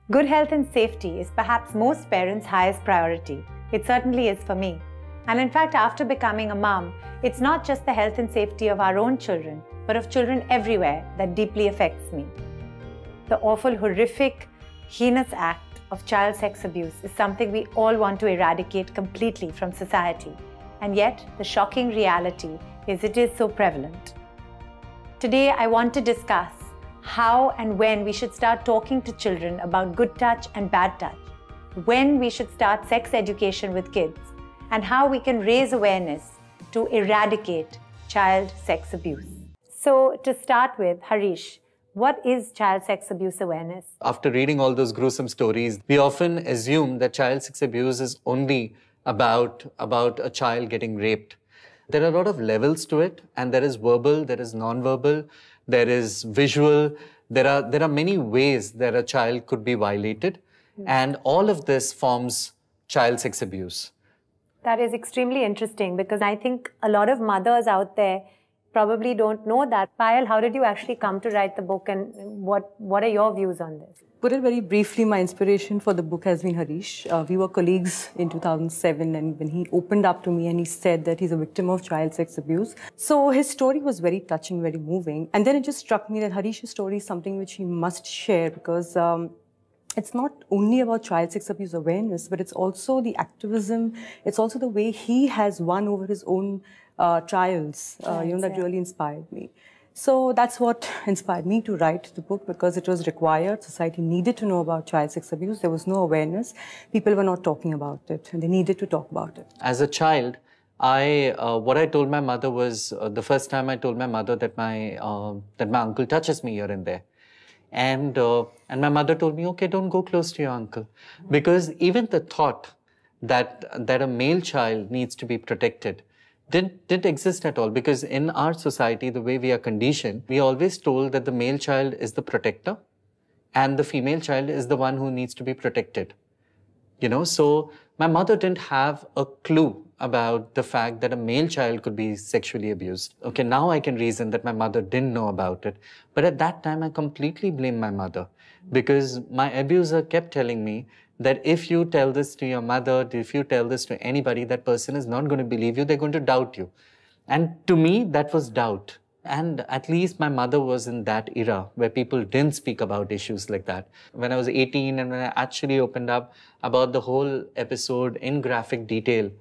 Good health and safety is perhaps most parents' highest priority. It certainly is for me. And in fact, after becoming a mom, it's not just the health and safety of our own children, but of children everywhere that deeply affects me. The awful, horrific, heinous act of child sex abuse is something we all want to eradicate completely from society. And yet, the shocking reality is it is so prevalent. Today, I want to discuss how and when we should start talking to children about good touch and bad touch, when we should start sex education with kids, and how we can raise awareness to eradicate child sex abuse. So, to start with, Harish, what is child sex abuse awareness? After reading all those gruesome stories, we often assume that child sex abuse is only about a child getting raped. There are a lot of levels to it, and there is verbal, there is non-verbal, there is visual. There are many ways that a child could be violated, and all of this forms child sex abuse. That is extremely interesting because I think a lot of mothers out there probably don't know that. Payal, how did you actually come to write the book, and what are your views on this? Put it very briefly, my inspiration for the book has been Harish. We were colleagues in 2007, and when he opened up to me and he said that he's a victim of child sex abuse. So his story was very touching, very moving. And then it just struck me that Harish's story is something which he must share because it's not only about child sex abuse awareness, but it's also the activism. It's also the way he has won over his own trials, that really inspired me. So that's what inspired me to write the book because it was required. Society needed to know about child sex abuse. There was no awareness. People were not talking about it, and they needed to talk about it. As a child, what I told my mother was the first time I told my mother that my uncle touches me here and there. And my mother told me, okay, don't go close to your uncle. Because even the thought that a male child needs to be protected didn't exist at all. Because in our society, the way we are conditioned, we are always told that the male child is the protector and the female child is the one who needs to be protected. So my mother didn't have a clue about the fact that a male child could be sexually abused. Okay, now I can reason that my mother didn't know about it. But at that time, I completely blame my mother because my abuser kept telling me that if you tell this to your mother, if you tell this to anybody, that person is not going to believe you, they're going to doubt you. And to me, that was doubt. And at least my mother was in that era where people didn't speak about issues like that. When I was 18 and when I actually opened up about the whole episode in graphic detail,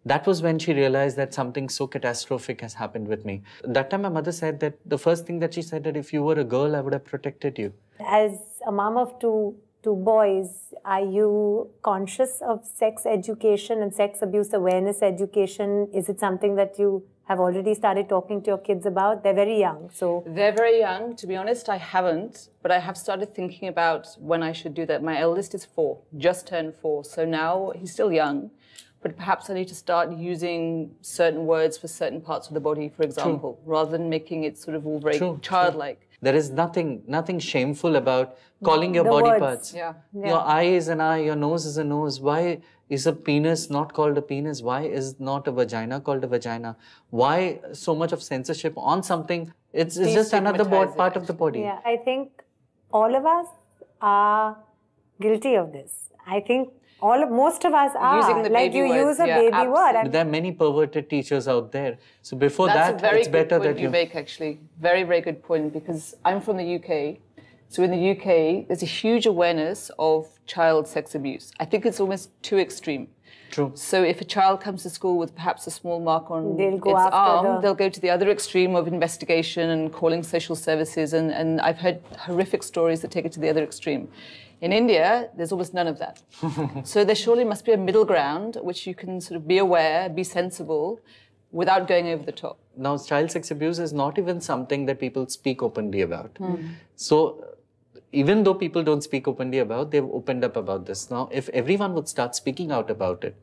that was when she realized that something so catastrophic has happened with me. That time my mother said that the first thing that she said that if you were a girl, I would have protected you. As a mom of two boys, are you conscious of sex education and sex abuse awareness education? Is it something that you have already started talking to your kids about? They're very young, so... They're very young. To be honest, I haven't, but I have started thinking about when I should do that. My eldest is 4, just turned 4, so now he's still young, but perhaps I need to start using certain words for certain parts of the body, for example, rather than making it sort of all very childlike. There is nothing shameful about calling your body parts. Yeah. Your eye is an eye, your nose is a nose. Why is a penis not called a penis? Why is not a vagina called a vagina? Why so much of censorship on something? It's just another part of the body. Yeah, I think all of us are guilty of this. I think most of us are. Using the baby you words, use a baby word. There are many perverted teachers out there. So before That's that, it's better that you make, actually. Very, very good point, because I'm from the UK. So in the UK, there's a huge awareness of child sex abuse. I think it's almost too extreme. True. So if a child comes to school with perhaps a small mark on its after arm, they'll go to the other extreme of investigation and calling social services. And I've heard horrific stories that take it to the other extreme. In India, there's almost none of that. So there surely must be a middle ground which you can sort of be aware, be sensible, without going over the top. Now, child sex abuse is not even something that people speak openly about. So even though people don't speak openly about, they've opened up about this. Now, if everyone would start speaking out about it,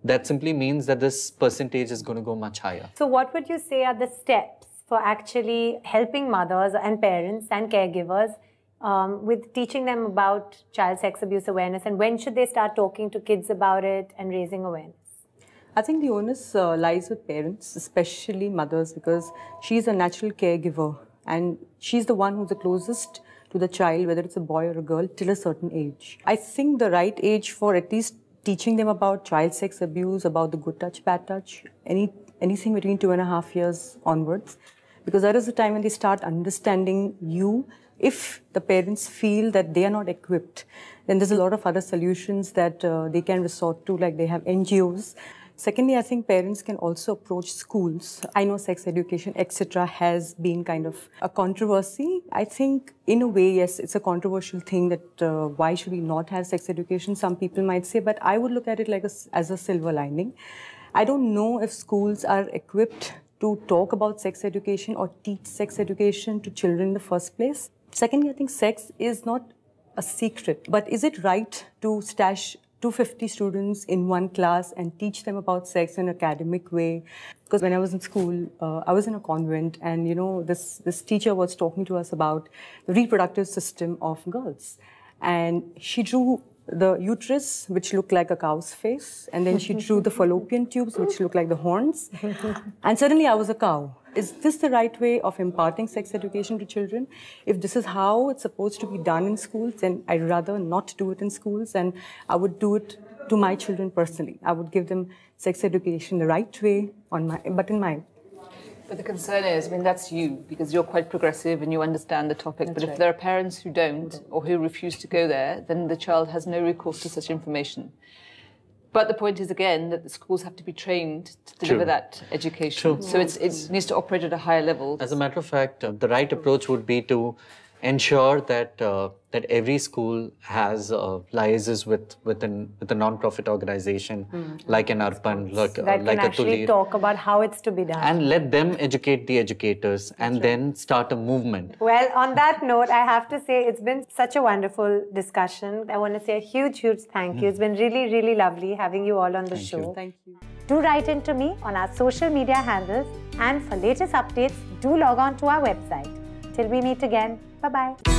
that simply means that this percentage is going to go much higher. So what would you say are the steps for actually helping mothers and parents and caregivers with teaching them about child sex abuse awareness, and when should they start talking to kids about it and raising awareness? I think the onus lies with parents, especially mothers, because she's a natural caregiver and she's the one who's the closest to to the child, whether it's a boy or a girl, till a certain age. I think the right age for at least teaching them about child sex abuse, about the good touch, bad touch, anything between 2.5 years onwards, because that is the time when they start understanding you. If the parents feel that they are not equipped, then there's a lot of other solutions that they can resort to, like they have NGOs. Secondly, I think parents can also approach schools. I know sex education, etc., has been kind of a controversy. I think, in a way, yes, it's a controversial thing that why should we not have sex education, some people might say, but I would look at it like as a silver lining. I don't know if schools are equipped to talk about sex education or teach sex education to children in the first place. Secondly, I think sex is not a secret, but is it right to stash 250 students in one class and teach them about sex in an academic way? Because when I was in school, I was in a convent, and this teacher was talking to us about the reproductive system of girls. And she drew the uterus, which looked like a cow's face, and then she drew the fallopian tubes, which looked like the horns. And suddenly I was a cow. Is this the right way of imparting sex education to children? If this is how it's supposed to be done in schools, then I'd rather not do it in schools, and I would do it to my children personally. I would give them sex education the right way, but in my... But the concern is, I mean, that's you, because you're quite progressive and you understand the topic. But if there are parents who don't, or who refuse to go there, then the child has no recourse to such information. But the point is, again, that the schools have to be trained to deliver that education. So it needs to operate at a higher level. As a matter of fact, the right approach would be to ensure that that every school has liaises with a non-profit organization like an Arpan, like can a actually Tulir, talk about how it's to be done. and let them educate the educators, and then start a movement. Well, on that note, I have to say it's been such a wonderful discussion. I want to say a huge, huge thank you. It's been really, really lovely having you all on the show. Thank you. Do write in to me on our social media handles, and for latest updates, do log on to our website. Till we meet again, bye-bye.